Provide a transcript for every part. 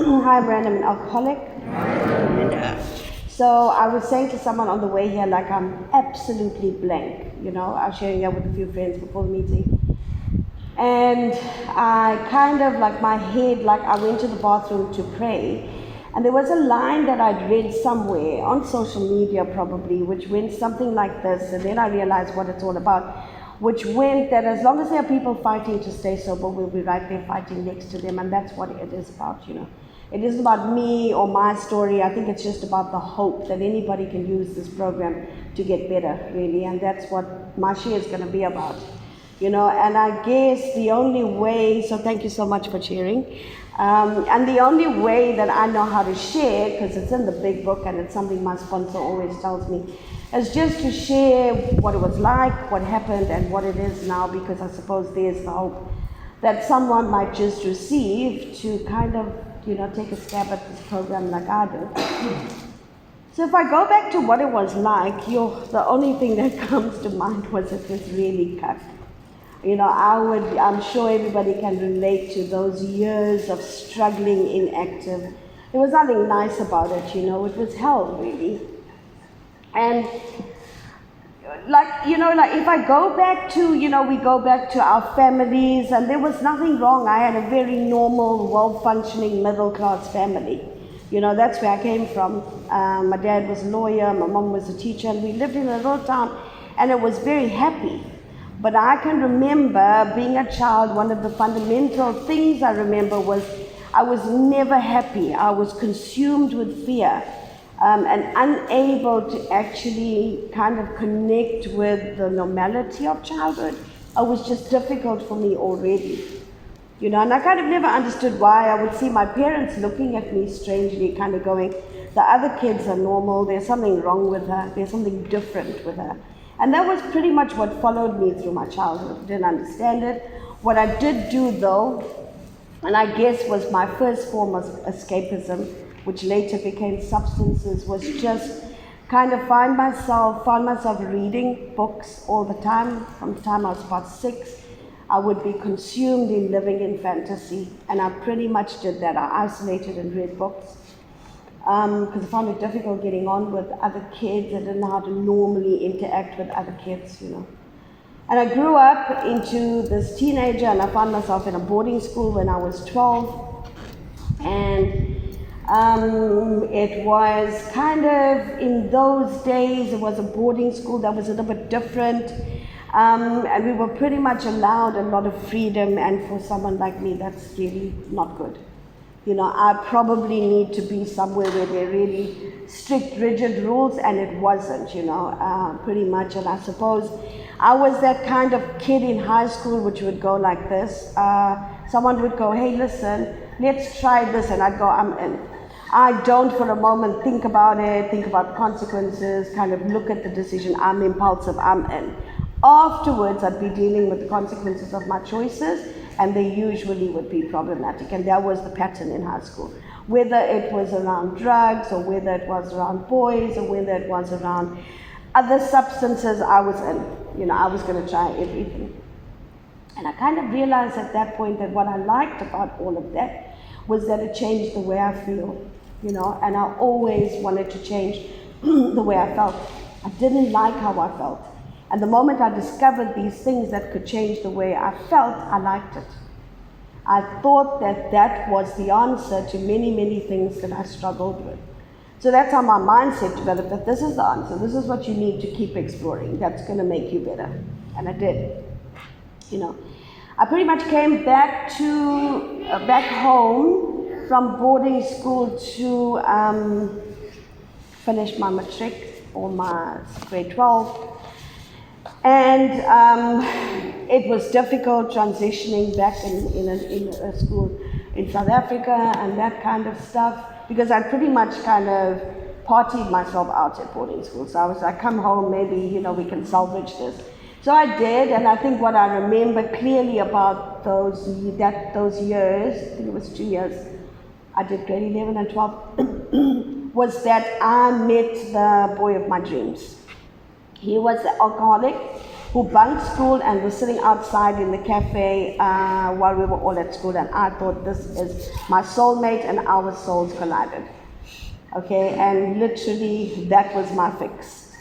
Hi, Miranda, I'm an alcoholic. So I was saying to someone on the way here, like, I'm absolutely blank. I was sharing that with a few friends before the meeting. And I kind of, like, my head, like, I went to the bathroom to pray. And there was a line that I'd read somewhere, on social media probably, which went something like this. And then I realized what it's all about, which went that as long as there are people fighting to stay sober, we'll be right there fighting next to them. And that's what it is about, It isn't about me or my story. I think it's just about the hope that anybody can use this program to get better, really. And that's what my share is going to be about, And I guess the only way, so thank you so much for sharing. And the only way that I know how to share, because it's in the big book and it's something my sponsor always tells me, is just to share what it was like, what happened, and what it is now, because I suppose there's the hope that someone might just receive to kind of, take a stab at this program like I did. So if I go back to what it was like, the only thing that comes to mind was it was really tough. I'm sure everybody can relate to those years of struggling inactive. There was nothing nice about it, it was hell, really. And like if I go back to, we go back to our families, and there was nothing wrong. I had a very normal, well-functioning middle-class family. That's where I came from. My dad was a lawyer, my mom was a teacher, and we lived in a little town, and it was very happy. But I can remember being a child, one of the fundamental things I remember was I was never happy. I was consumed with fear. And unable to actually kind of connect with the normality of childhood. It was just difficult for me already. And I kind of never understood why. I would see my parents looking at me strangely, kind of going, the other kids are normal, there's something wrong with her, there's something different with her. And that was pretty much what followed me through my childhood. I didn't understand it. What I did do though, and I guess was my first form of escapism, which later became substances, was just kind of found myself reading books all the time. From the time I was about 6, I would be consumed in living in fantasy, and I pretty much did that. I isolated and read books because I found it difficult getting on with other kids. I didn't know how to normally interact with other kids, And I grew up into this teenager, and I found myself in a boarding school when I was 12, and it was kind of, in those days, it was a boarding school that was a little bit different, and we were pretty much allowed a lot of freedom, and for someone like me, that's really not good. I probably need to be somewhere where there are really strict, rigid rules, and it wasn't, pretty much. And I suppose I was that kind of kid in high school which would go like this. Someone would go, hey, listen, let's try this, and I'd go, I'm in. I don't for a moment think about it, think about consequences, kind of look at the decision. I'm impulsive, I'm in. Afterwards, I'd be dealing with the consequences of my choices, and they usually would be problematic. And that was the pattern in high school. Whether it was around drugs, or whether it was around boys, or whether it was around other substances, I was in. I was going to try everything. And I kind of realized at that point that what I liked about all of that was that it changed the way I feel. And I always wanted to change the way I felt. I didn't like how I felt. And the moment I discovered these things that could change the way I felt, I liked it. I thought that that was the answer to many, many things that I struggled with. So that's how my mindset developed, that this is the answer. This is what you need to keep exploring. That's going to make you better. And I did. I pretty much came back home from boarding school to finish my matric, or my grade 12. And it was difficult transitioning back in a school in South Africa and that kind of stuff, because I pretty much kind of partied myself out at boarding school. So I was like, come home, maybe, we can salvage this. So I did, and I think what I remember clearly about those years, I think it was 2 years, I did grade 11 and 12, was that I met the boy of my dreams. He was alcoholic. who bunked school and was sitting outside in the cafe while we were all at school, and I thought this is my soulmate, and our souls collided. Okay, and literally that was my fix,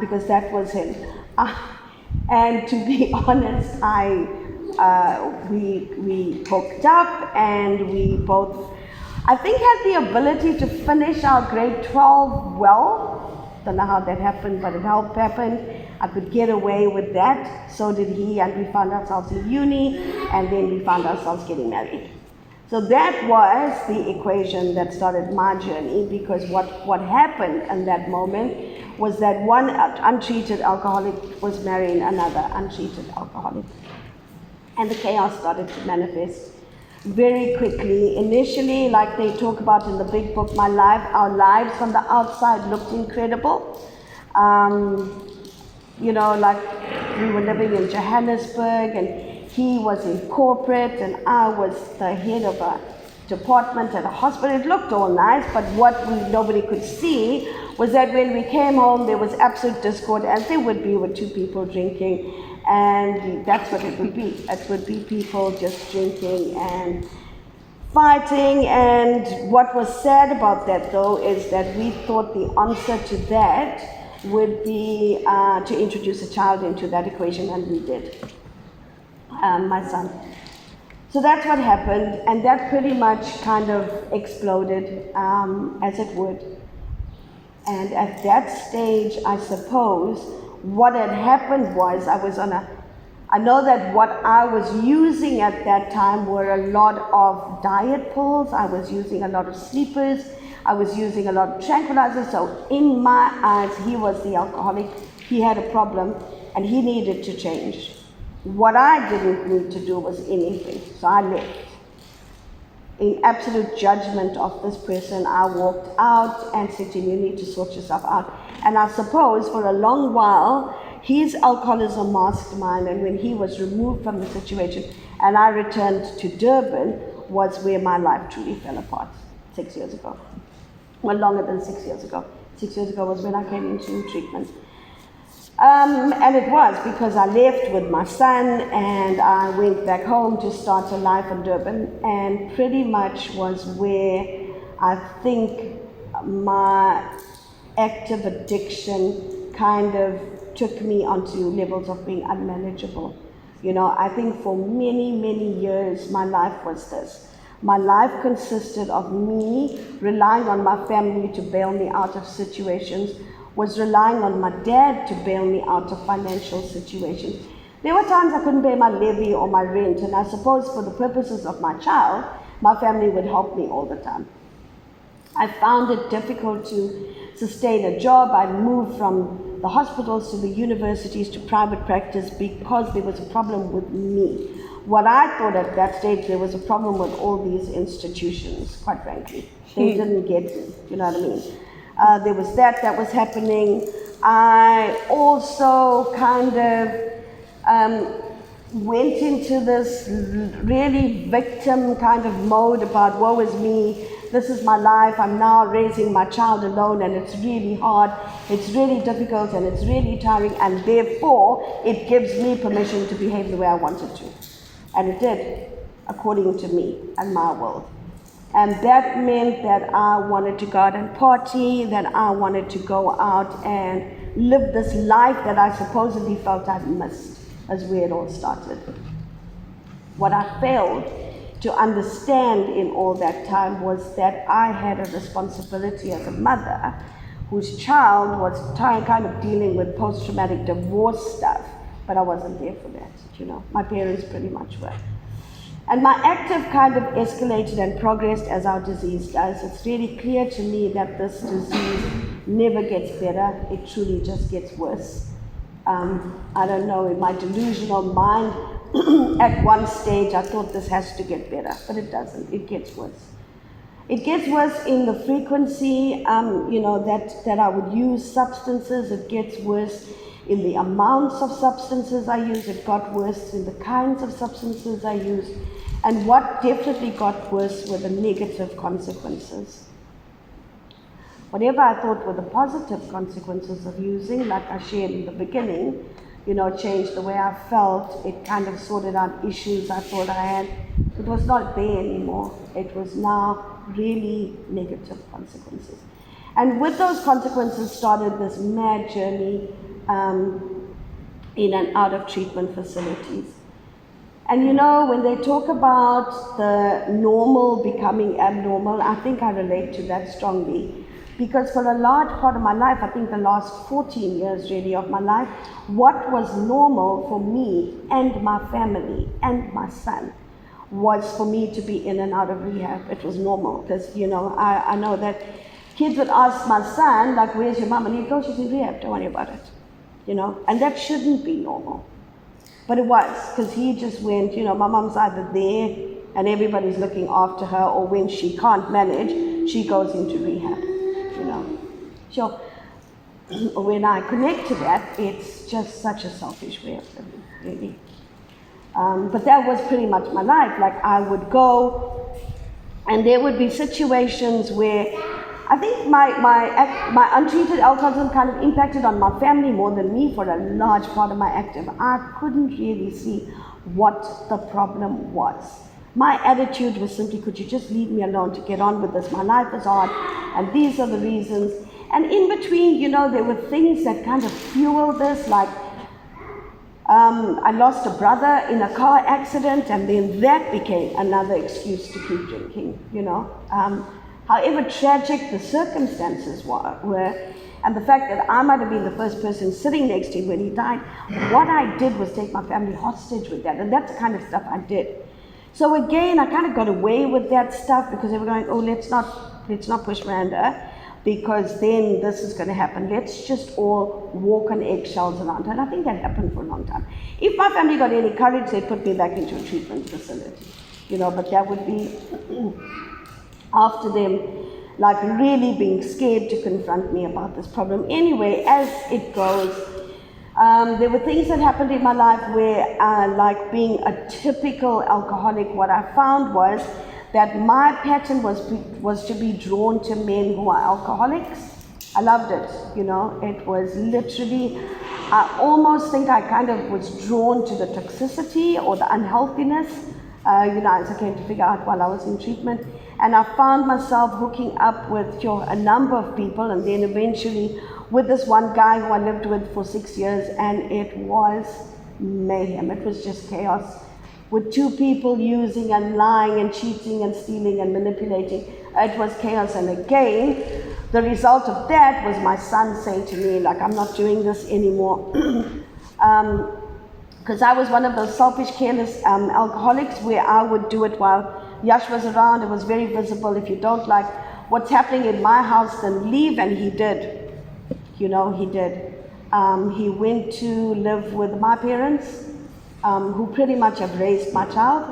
because that was him. And to be honest, we hooked up, and we both, I think, had the ability to finish our grade 12 well. Don't know how that happened, but it helped happen. I could get away with that. So did he, and we found ourselves in uni, and then we found ourselves getting married. So that was the equation that started my journey, because what happened in that moment was that one untreated alcoholic was marrying another untreated alcoholic. And the chaos started to manifest very quickly. Initially, like they talk about in the big book, our lives from the outside looked incredible. Like we were living in Johannesburg, and he was in corporate, and I was the head of a department at a hospital. It looked all nice, but what nobody could see was that when we came home, there was absolute discord, as there would be with two people drinking. And that's what it would be. It would be people just drinking and fighting. And what was sad about that, though, is that we thought the answer to that would be to introduce a child into that equation, and we did. My son. So that's what happened, and that pretty much kind of exploded, as it would. And at that stage, I suppose, what had happened was I know that what I was using at that time were a lot of diet pills. I was using a lot of sleepers. I was using a lot of tranquilizers. So in my eyes, he was the alcoholic. He had a problem, and he needed to change. What I didn't need to do was anything. So I left. In absolute judgment of this person, I walked out and said to him, you need to sort yourself out. And I suppose for a long while, his alcoholism masked mine, and when he was removed from the situation and I returned to Durban, was where my life truly fell apart 6 years ago. Well, longer than 6 years ago. 6 years ago was when I came into treatment. And it was because I left with my son, and I went back home to start a life in Durban, and pretty much was where I think my active addiction kind of took me onto levels of being unmanageable. I think for many, many years my life was this. My life consisted of me relying on my family to bail me out of situations, was relying on my dad to bail me out of financial situations. There were times I couldn't pay my levy or my rent, and I suppose for the purposes of my child, my family would help me all the time. I found it difficult to sustain a job. I moved from the hospitals to the universities to private practice because there was a problem with me. What I thought at that stage, there was a problem with all these institutions, quite frankly. They didn't get me, you know what I mean? There was that was happening. I also kind of went into this really victim kind of mode about woe is me, this is my life, I'm now raising my child alone, and it's really hard, it's really difficult, and it's really tiring, and therefore it gives me permission to behave the way I wanted to. And it did, according to me and my world. And that meant that I wanted to go out and party, that I wanted to go out and live this life that I supposedly felt I'd missed, as where it all started. What I failed to understand in all that time was that I had a responsibility as a mother whose child was kind of dealing with post-traumatic divorce stuff, but I wasn't there for that, My parents pretty much were. And my active kind of escalated and progressed as our disease does. It's really clear to me that this disease never gets better. It truly just gets worse. I don't know, in my delusional mind, at one stage I thought this has to get better, but it doesn't. It gets worse. It gets worse in the frequency, that I would use substances. It gets worse in the amounts of substances I use. It got worse in the kinds of substances I use. And what definitely got worse were the negative consequences. Whatever I thought were the positive consequences of using, like I shared in the beginning, changed the way I felt. It kind of sorted out issues I thought I had. It was not there anymore. It was now really negative consequences. And with those consequences started this mad journey in and out of treatment facilities. And when they talk about the normal becoming abnormal, I think I relate to that strongly. Because for a large part of my life, I think the last 14 years really of my life, what was normal for me and my family and my son was for me to be in and out of rehab. It was normal because, I know that kids would ask my son, like, where's your mom? And he'd go, she's in rehab, don't worry about it. And that shouldn't be normal. But it was, because he just went, my mom's either there and everybody's looking after her, or when she can't manage, she goes into rehab. So when I connect to that, it's just such a selfish way of living, really. But that was pretty much my life. Like, I would go, and there would be situations where I think my untreated alcoholism kind of impacted on my family more than me for a large part of my active. I couldn't really see what the problem was. My attitude was simply, could you just leave me alone to get on with this? My life is hard, and these are the reasons. And in between, there were things that kind of fueled this, like I lost a brother in a car accident, and then that became another excuse to keep drinking, However tragic the circumstances were, and the fact that I might have been the first person sitting next to him when he died, what I did was take my family hostage with that, and that's the kind of stuff I did. So again, I kind of got away with that stuff because they were going, oh, let's not push Miranda, because then this is going to happen. Let's just all walk on eggshells around her. And I think that happened for a long time. If my family got any courage, they'd put me back into a treatment facility, but that would be after them, like, really being scared to confront me about this problem. Anyway, as it goes, there were things that happened in my life where, like being a typical alcoholic, what I found was that my pattern was to be drawn to men who are alcoholics. I loved it, it was literally, I almost think I kind of was drawn to the toxicity or the unhealthiness, as I came to figure out while I was in treatment. And I found myself hooking up with a number of people, and then eventually with this one guy who I lived with for 6 years, and it was mayhem. It was just chaos, with two people using and lying and cheating and stealing and manipulating. It was chaos. And again, the result of that was my son saying to me, like, I'm not doing this anymore. Because I was one of those selfish, careless alcoholics where I would do it while Yash was around. It was very visible. If you don't like what's happening in my house, then leave. And he did. He did. He went to live with my parents, who pretty much have raised my child.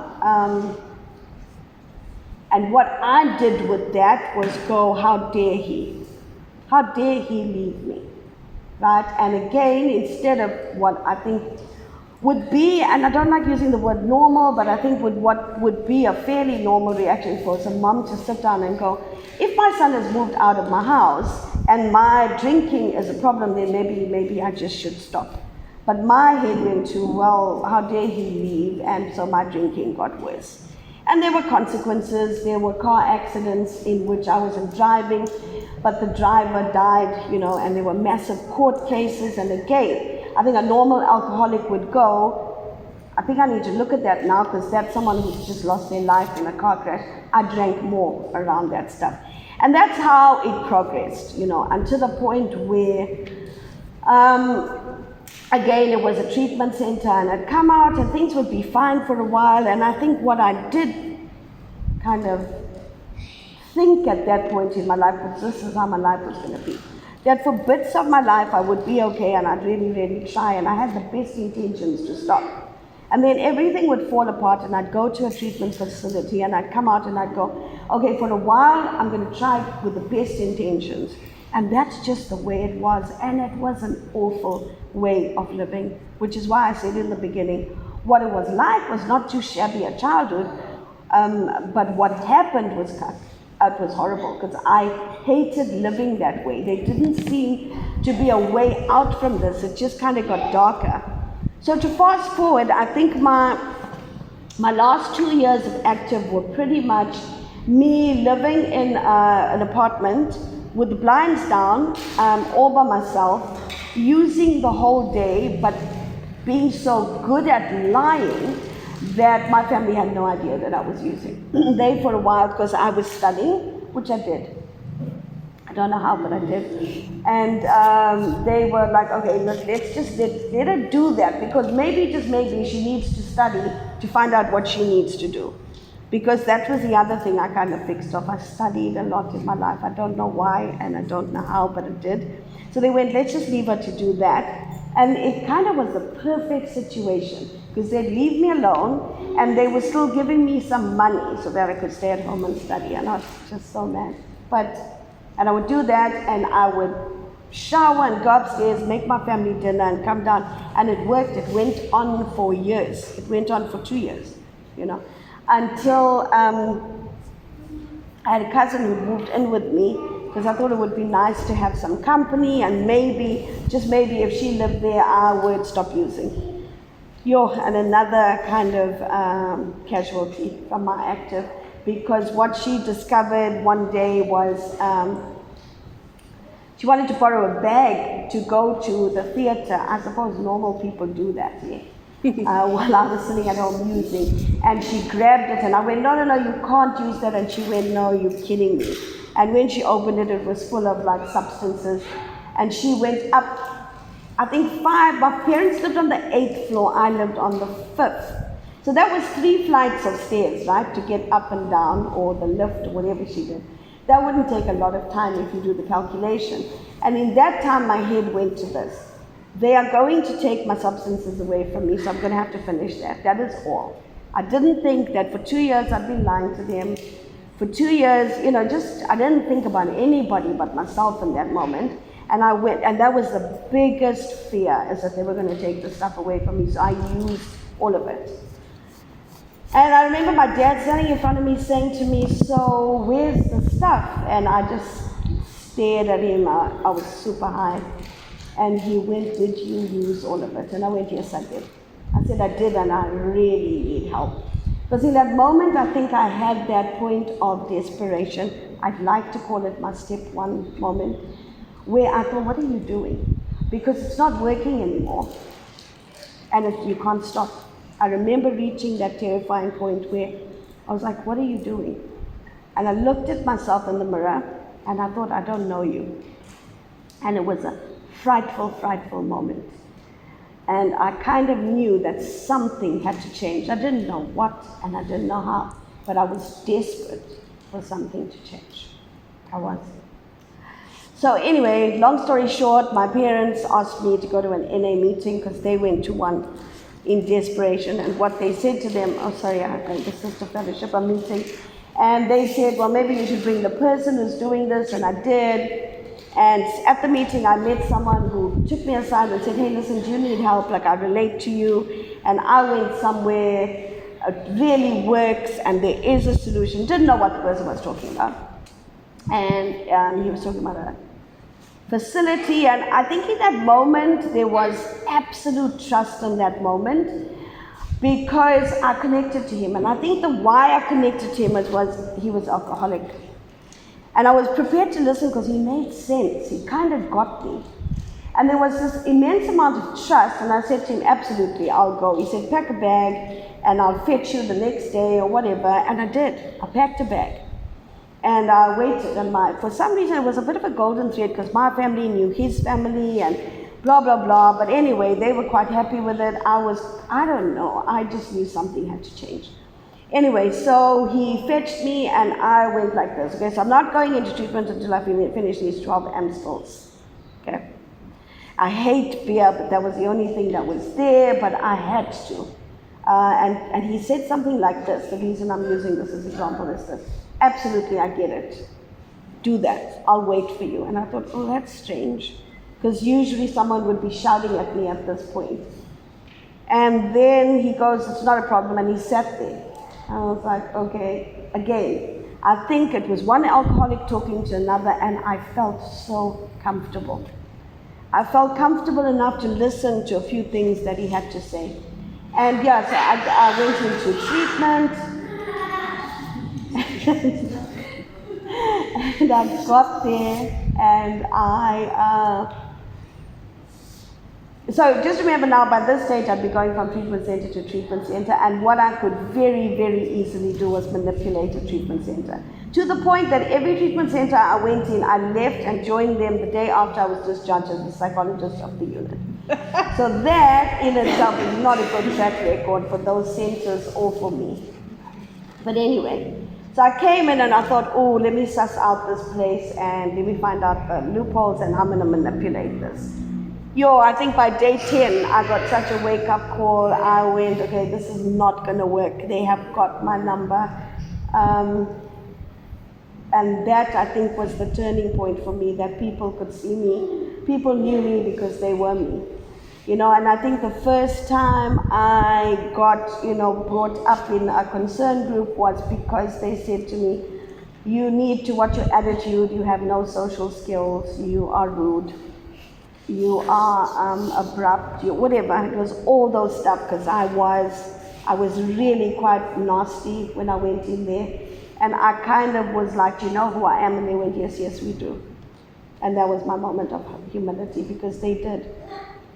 And what I did with that was go, how dare he? How dare he leave me? Right? And again, instead of what I think would be, and I don't like using the word normal, but I think what would be a fairly normal reaction for a mom to sit down and go, if my son has moved out of my house and my drinking is a problem, then maybe I just should stop. But my head went to, well, how dare he leave? And so my drinking got worse. And there were consequences. There were car accidents in which I wasn't driving, but the driver died, and there were massive court cases. And again, I think a normal alcoholic would go, I think I need to look at that now, because that's someone who's just lost their life in a car crash. I drank more around that stuff. And that's how it progressed, until the point where, again, it was a treatment center, and I'd come out and things would be fine for a while. And I think what I did kind of think at that point in my life was, this is how my life was going to be. That for bits of my life I would be okay, and I'd really, really try, and I had the best intentions to stop. And then everything would fall apart, and I'd go to a treatment facility, and I'd come out and I'd go, okay, for a while I'm going to try with the best intentions. And that's just the way it was, and it was an awful way of living, which is why I said in the beginning, what it was like was not too shabby a childhood, but what happened was it was horrible, because I hated living that way. There didn't seem to be a way out from this. It just kind of got darker. So to fast forward, I think my last 2 years of active were pretty much me living in an apartment with the blinds down, all by myself, using the whole day, but being so good at lying that my family had no idea that I was using. They, for a while, because I was studying, which I did. I don't know how, but I did. And they were like, okay, look, let's just let her do that, because maybe, just maybe, she needs to study to find out what she needs to do. Because that was the other thing I kind of fixed off. I studied a lot in my life. I don't know why, and I don't know how, but I did. So they went, let's just leave her to do that. And it kind of was the perfect situation, because they'd leave me alone, and they were still giving me some money so that I could stay at home and study. And I was just so mad. And I would do that, and I would shower and go upstairs, make my family dinner, and come down. And it worked. It went on for years. It went on for 2 years, until I had a cousin who moved in with me, because I thought it would be nice to have some company, and maybe, just maybe, if she lived there, I would stop using. And another kind of casualty from my active, because what she discovered one day was she wanted to borrow a bag to go to the theater. I suppose normal people do that here. While I was sitting at home using, and she grabbed it, and I went, no, you can't use that. And she went, no, you're kidding me. And when she opened it, it was full of like substances, and she went up, I think 5. My parents lived on the 8th floor, I lived on the 5th. So that was 3 flights of stairs, right, to get up and down, or the lift, or whatever she did. That wouldn't take a lot of time if you do the calculation. And in that time, my head went to this. They are going to take my substances away from me, so I'm going to have to finish that. That is all. I didn't think that for 2 years I'd been lying to them. For 2 years, I didn't think about anybody but myself in that moment. And I went, and that was the biggest fear, is that they were going to take the stuff away from me. So I used all of it. And I remember my dad standing in front of me saying to me, so where's the stuff? And I just stared at him. I was super high. And he went, did you use all of it? And I went, yes, I did. I said, I did, and I really need help. Because in that moment, I think I had that point of desperation. I'd like to call it my step 1 moment, where I thought, what are you doing? Because it's not working anymore. And you can't stop. I remember reaching that terrifying point where I was like, what are you doing? And I looked at myself in the mirror, and I thought, I don't know you. And it was a frightful, frightful moment. And I kind of knew that something had to change. I didn't know what, and I didn't know how, but I was desperate for something to change. I was. So anyway, long story short, my parents asked me to go to an NA meeting, because they went to one in desperation. And what they said to them, the Sister Fellowship, a meeting, and they said, well, maybe you should bring the person who's doing this, and I did. And at the meeting, I met someone who took me aside and said, hey, listen, do you need help? Like, I relate to you. And I went somewhere, it really works, and there is a solution. Didn't know what the person was talking about. And he was talking about a facility. And I think in that moment, there was absolute trust in that moment, because I connected to him. And I think the why I connected to him was he was alcoholic. And I was prepared to listen, because he made sense. He kind of got me. And there was this immense amount of trust, and I said to him, absolutely, I'll go. He said, pack a bag, and I'll fetch you the next day or whatever. And I did. I packed a bag. And I waited. And for some reason, it was a bit of a golden thread, because my family knew his family and blah, blah, blah. But anyway, they were quite happy with it. I don't know. I just knew something had to change. Anyway, so he fetched me, and I went like this. Okay, so I'm not going into treatment until I finish these 12 Amstels. Okay. I hate beer, but that was the only thing that was there, but I had to. And he said something like this. The reason I'm using this as an example is this. Absolutely, I get it. Do that. I'll wait for you. And I thought, oh, that's strange, because usually someone would be shouting at me at this point. And then he goes, it's not a problem, and he sat there. I was like, okay, again, I think it was one alcoholic talking to another, and I felt so comfortable. I felt comfortable enough to listen to a few things that he had to say. And yeah, so I went into treatment. And I got there, and so just remember now, by this stage, I'd be going from treatment center to treatment center, and what I could very, very easily do was manipulate a treatment center. To the point that every treatment center I went in, I left and joined them the day after I was discharged as the psychologist of the unit. So that in itself is not a good track record for those centers or for me. But anyway, so I came in and I thought, oh, let me suss out this place and let me find out the loopholes and I'm going to manipulate this. I think by day 10, I got such a wake-up call. I went, okay, this is not going to work. They have got my number. And that, I think, was the turning point for me, that people could see me. People knew me because they were me. And I think the first time I got, brought up in a concern group was because they said to me, you need to watch your attitude, you have no social skills, you are rude, you are abrupt, whatever. It was all those stuff, because I was really quite nasty when I went in there. And I kind of was like, you know who I am? And they went, yes, yes, we do. And that was my moment of humility, because they did.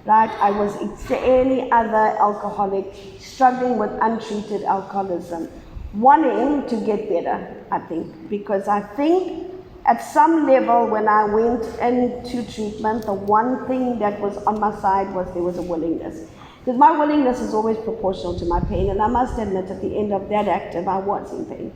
Right? I was any other alcoholic struggling with untreated alcoholism, wanting to get better, I think. Because I think at some level when I went into treatment, the one thing that was on my side was there was a willingness. Because my willingness is always proportional to my pain. And I must admit, at the end of that active, I was in pain.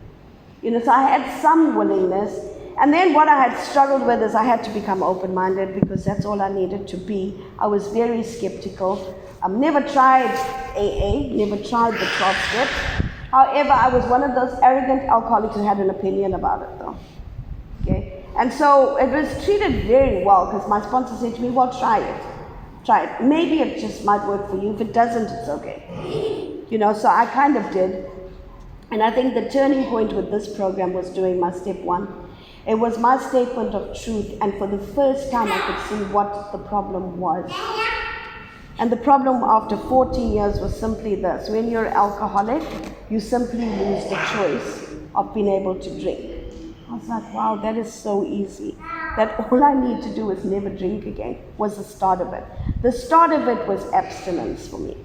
So I had some willingness. And then what I had struggled with is I had to become open-minded, because that's all I needed to be. I was very skeptical. I've never tried AA, never tried the 12 steps. However, I was one of those arrogant alcoholics who had an opinion about it, though. Okay? And so it was treated very well, because my sponsor said to me, well, try it. Try it. Maybe it just might work for you. If it doesn't, it's okay. So I kind of did. And I think the turning point with this program was doing my step 1. It was my statement of truth, and for the first time I could see what the problem was. And the problem after 14 years was simply this: when you're alcoholic, you simply lose the choice of being able to drink. I was like, wow, that is so easy. That all I need to do is never drink again was the start of it. The start of it was abstinence for me.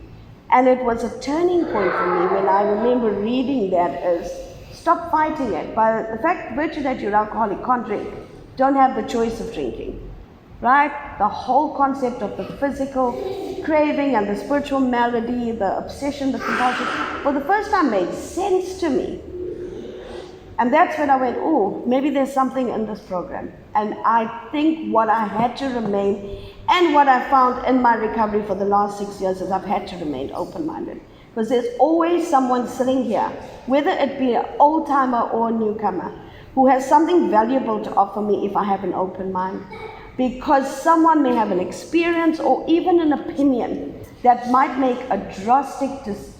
And it was a turning point for me when I remember reading that is, stop fighting it. By the virtue that you're alcoholic, can't drink. Don't have the choice of drinking. Right? The whole concept of the physical craving and the spiritual malady, the obsession, the compulsion, for the first time made sense to me. And that's when I went, oh, maybe there's something in this program. And I think what I had to remain, and what I found in my recovery for the last 6 years, is I've had to remain open-minded. Because there's always someone sitting here, whether it be an old-timer or a newcomer, who has something valuable to offer me if I have an open mind. Because someone may have an experience or even an opinion that might make a drastic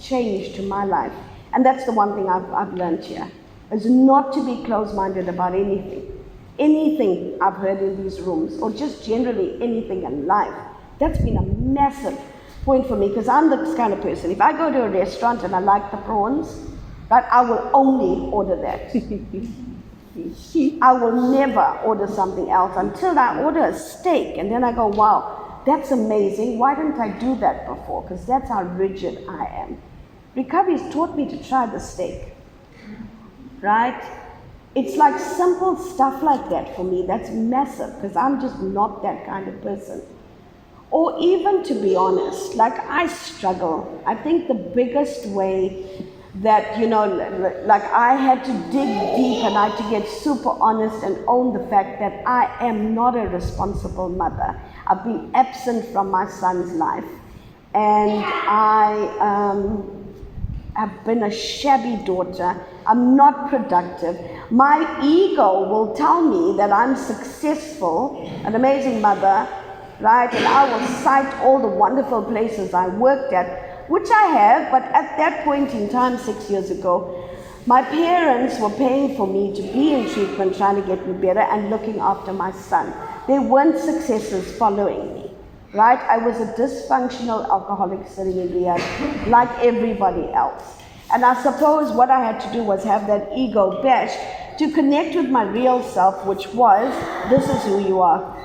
change to my life. And that's the one thing I've learned here, is not to be closed-minded about anything. Anything I've heard in these rooms, or just generally anything in life. That's been a massive point for me, because I'm this kind of person. If I go to a restaurant and I like the prawns, right, I will only order that. I will never order something else until I order a steak, and then I go, wow, that's amazing. Why didn't I do that before? Because that's how rigid I am. Recovery has taught me to try the steak, right? It's like simple stuff like that for me. That's massive, because I'm just not that kind of person. Or even, to be honest, like I struggle. I think the biggest way that, like I had to dig deep and I had to get super honest and own the fact that I am not a responsible mother. I've been absent from my son's life. And I have been a shabby daughter. I'm not productive. My ego will tell me that I'm successful, an amazing mother, right? And I will cite all the wonderful places I worked at, which I have, but at that point in time, 6 years ago, my parents were paying for me to be in treatment, trying to get me better and looking after my son. They weren't successes following me. right? I was a dysfunctional alcoholic sitting in rehab like everybody else. And I suppose what I had to do was have that ego bash to connect with my real self, which was, this is who you are.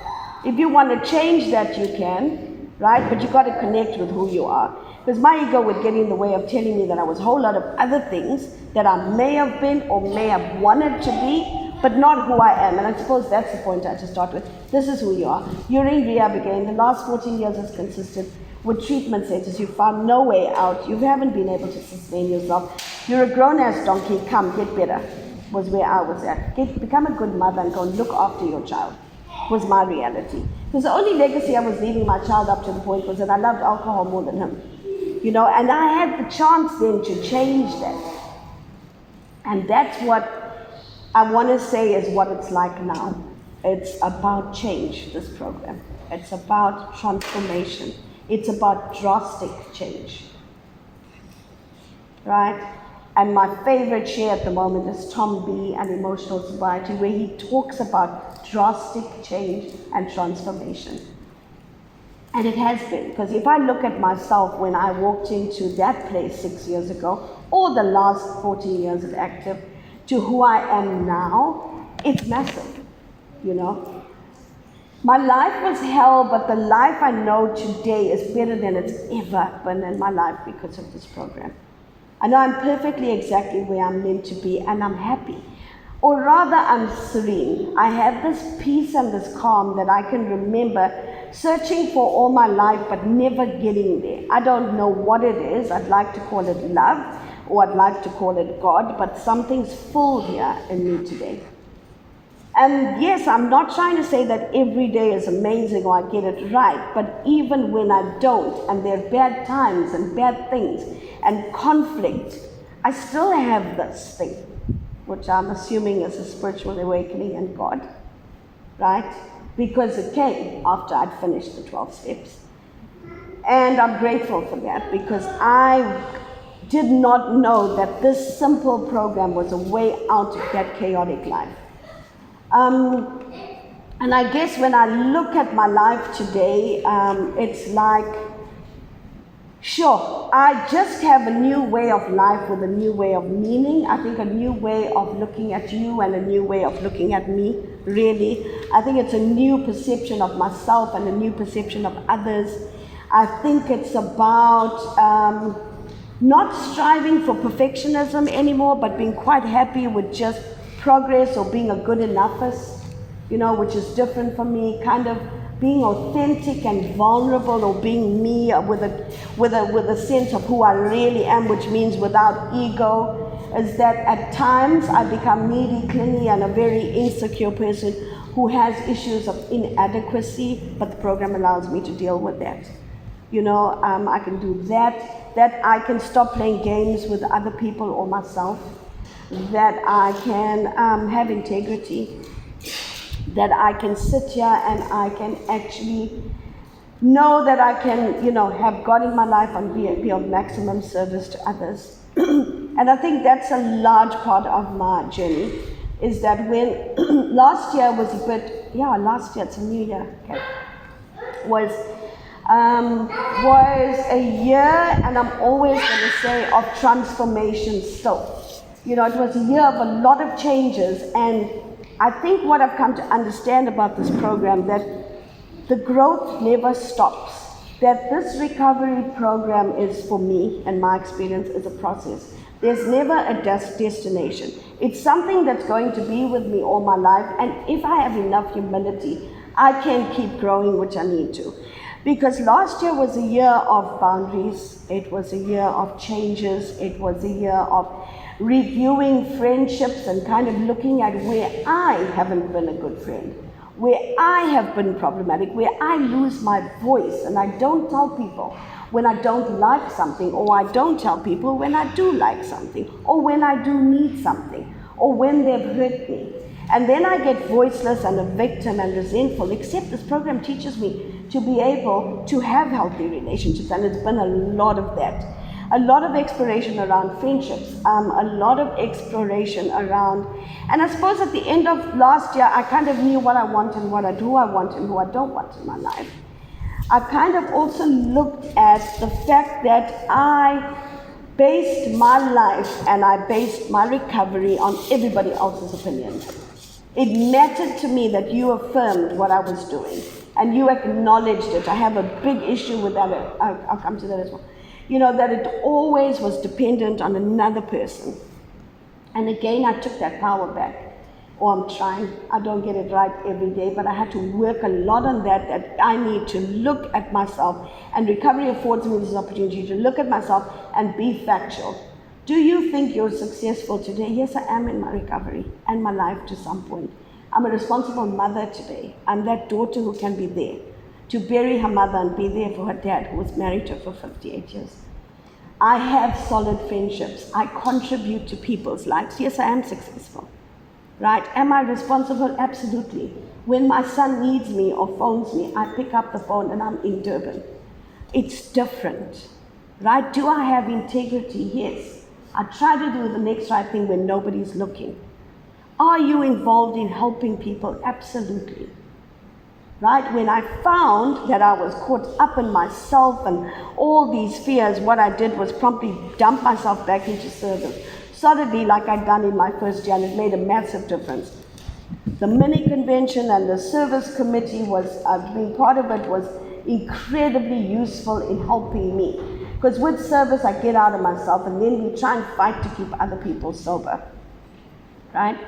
If you want to change that, you can, right? But you got to connect with who you are. Because my ego would get in the way of telling me that I was a whole lot of other things that I may have been or may have wanted to be, but not who I am. And I suppose that's the point I had to start with. This is who you are. You're in rehab again. The last 14 years has consisted with treatment centers. You found no way out. You haven't been able to sustain yourself. You're a grown-ass donkey. Come, get better, was where I was at. Become a good mother and go and look after your child, was my reality. Because the only legacy I was leaving my child up to the point was that I loved alcohol more than him. You know, and I had the chance then to change that. And that's what I want to say is what it's like now. It's about change, this program. It's about transformation. It's about drastic change. Right? And my favorite share at the moment is Tom B. and Emotional Sobriety, where he talks about drastic change and transformation. And it has been, because if I look at myself when I walked into that place 6 years ago, or the last 14 years of active, to who I am now, it's massive, you know. My life was hell, but the life I know today is better than it's ever been in my life because of this program. I know I'm perfectly exactly where I'm meant to be, and I'm happy. Or rather, I'm serene. I have this peace and this calm that I can remember searching for all my life, but never getting there. I don't know what it is. I'd like to call it love, or I'd like to call it God, but something's full here in me today. And yes, I'm not trying to say that every day is amazing or I get it right, but even when I don't, and there are bad times and bad things and conflict, I still have this thing, which I'm assuming is a spiritual awakening in God, right? Because it came after I'd finished the 12 steps. And I'm grateful for that, because I did not know that this simple program was a way out of that chaotic life. And I guess when I look at my life today, it's like, sure, I just have a new way of life with a new way of meaning. I think a new way of looking at you and a new way of looking at me, really. I think it's a new perception of myself and a new perception of others. I think it's about not striving for perfectionism anymore, but being quite happy with just progress or being a good enoughness, you know, which is different from me, kind of being authentic and vulnerable, or being me with a sense of who I really am, which means without ego, is that at times I become needy, clingy, and a very insecure person who has issues of inadequacy, but the program allows me to deal with that. You know, I can do that I can stop playing games with other people or myself, that I can have integrity, that I can sit here and I can actually know that I can, you know, have God in my life and be of maximum service to others. And I think that's a large part of my journey, is that when last year was a bit, last year, it's a new year, okay, was a year, and I'm always going to say, of transformation still. You know, it was a year of a lot of changes, and I think what I've come to understand about this program, that the growth never stops, that this recovery program is, for me, and my experience, is a process. There's never a destination. It's something that's going to be with me all my life, and if I have enough humility, I can keep growing, which I need to. Because last year was a year of boundaries, it was a year of changes, it was a year of reviewing friendships and kind of looking at where I haven't been a good friend, where I have been problematic, where I lose my voice and I don't tell people when I don't like something, or I don't tell people when I do like something, or when I do need something, or when they've hurt me. And then I get voiceless and a victim and resentful, except this program teaches me to be able to have healthy relationships, and it's been a lot of that. A lot of exploration around friendships, a lot of exploration around, and I suppose at the end of last year, I kind of knew what I want and who I want and who I don't want in my life. I kind of also looked at the fact that I based my life and I based my recovery on everybody else's opinion. It mattered to me that you affirmed what I was doing and you acknowledged it. I have a big issue with that. I'll come to that as well. You know, that it always was dependent on another person. And again, I took that power back. Or I'm trying. I don't get it right every day, but I had to work a lot on that I need to look at myself. And recovery affords me this opportunity to look at myself and be factual. Do you think you're successful today? Yes, I am in my recovery and my life to some point. I'm a responsible mother today. I'm that daughter who can be there to bury her mother and be there for her dad who was married to her for 58 years. I have solid friendships. I contribute to people's lives. Yes, I am successful. Right? Am I responsible? Absolutely. When my son needs me or phones me, I pick up the phone and I'm in Durban. It's different. Right? Do I have integrity? Yes. I try to do the next right thing when nobody's looking. Are you involved in helping people? Absolutely. Right? When I found that I was caught up in myself and all these fears, what I did was promptly dump myself back into service. Solidly, like I'd done in my first year, and it made a massive difference. The mini convention and the service committee being part of it was incredibly useful in helping me. Because with service, I get out of myself, and then we try and fight to keep other people sober. Right?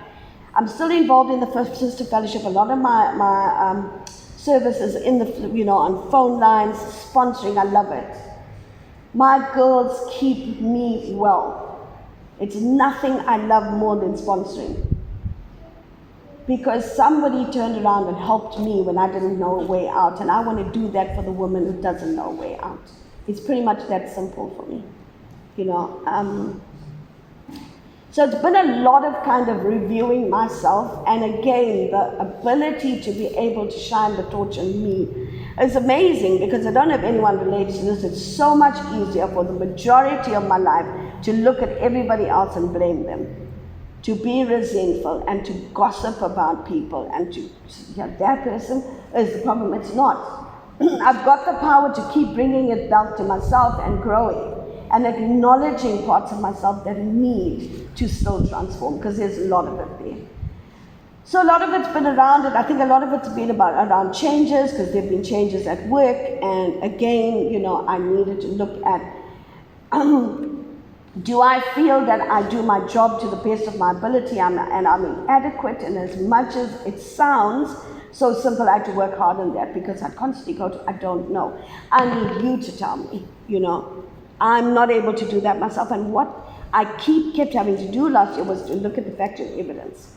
I'm still involved in the First Sister Fellowship. A lot of my service is in the, on phone lines, sponsoring. I love it. My girls keep me well. It's nothing I love more than sponsoring. Because somebody turned around and helped me when I didn't know a way out, and I want to do that for the woman who doesn't know a way out. It's pretty much that simple for me, So it's been a lot of kind of reviewing myself, and again, the ability to be able to shine the torch on me is amazing, because I don't have anyone related to this. It's so much easier for the majority of my life to look at everybody else and blame them, to be resentful and to gossip about people and to, that person is the problem. It's not. I've got the power to keep bringing it back to myself and growing and acknowledging parts of myself that need to still transform, because there's a lot of it there. So a lot of it's been around it. I think a lot of it's been around changes, because there have been changes at work. And again, I needed to look at, do I feel that I do my job to the best of my ability and I'm inadequate? And as much as it sounds so simple, I had to work hard on that, because I constantly go to, I don't know. I need you to tell me, I'm not able to do that myself. And what I kept having to do last year was to look at the factual evidence.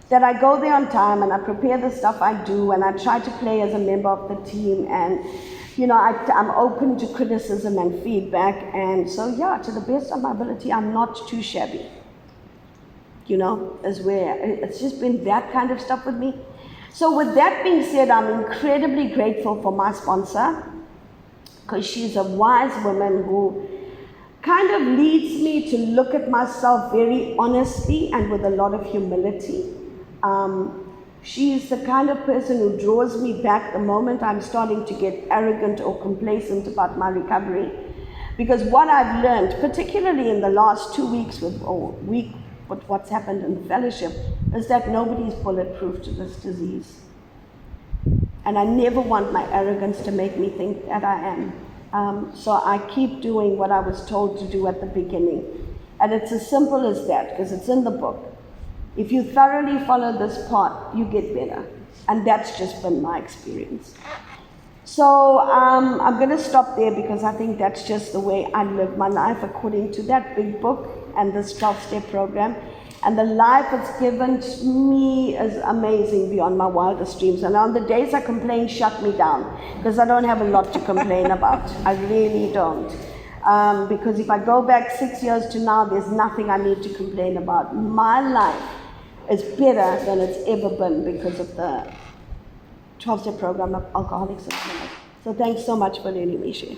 That I go there on time and I prepare the stuff I do and I try to play as a member of the team, and I'm open to criticism and feedback, and so to the best of my ability, I'm not too shabby. Is where it's just been that kind of stuff with me. So with that being said, I'm incredibly grateful for my sponsor, because she's a wise woman who kind of leads me to look at myself very honestly and with a lot of humility. She's the kind of person who draws me back the moment I'm starting to get arrogant or complacent about my recovery. Because what I've learned, particularly in the last 2 weeks with what's happened in the fellowship, is that nobody's bulletproof to this disease. And I never want my arrogance to make me think that I am. So I keep doing what I was told to do at the beginning. And it's as simple as that, because it's in the book. If you thoroughly follow this path, you get better. And that's just been my experience. So I'm going to stop there, because I think that's just the way I live my life according to that big book and this 12-step program. And the life it's given to me is amazing beyond my wildest dreams. And on the days I complain, shut me down, because I don't have a lot to complain about. I really don't. Because if I go back 6 years to now, there's nothing I need to complain about. My life is better than it's ever been because of the 12-step program of Alcoholics Anonymous. So thanks so much for letting me share.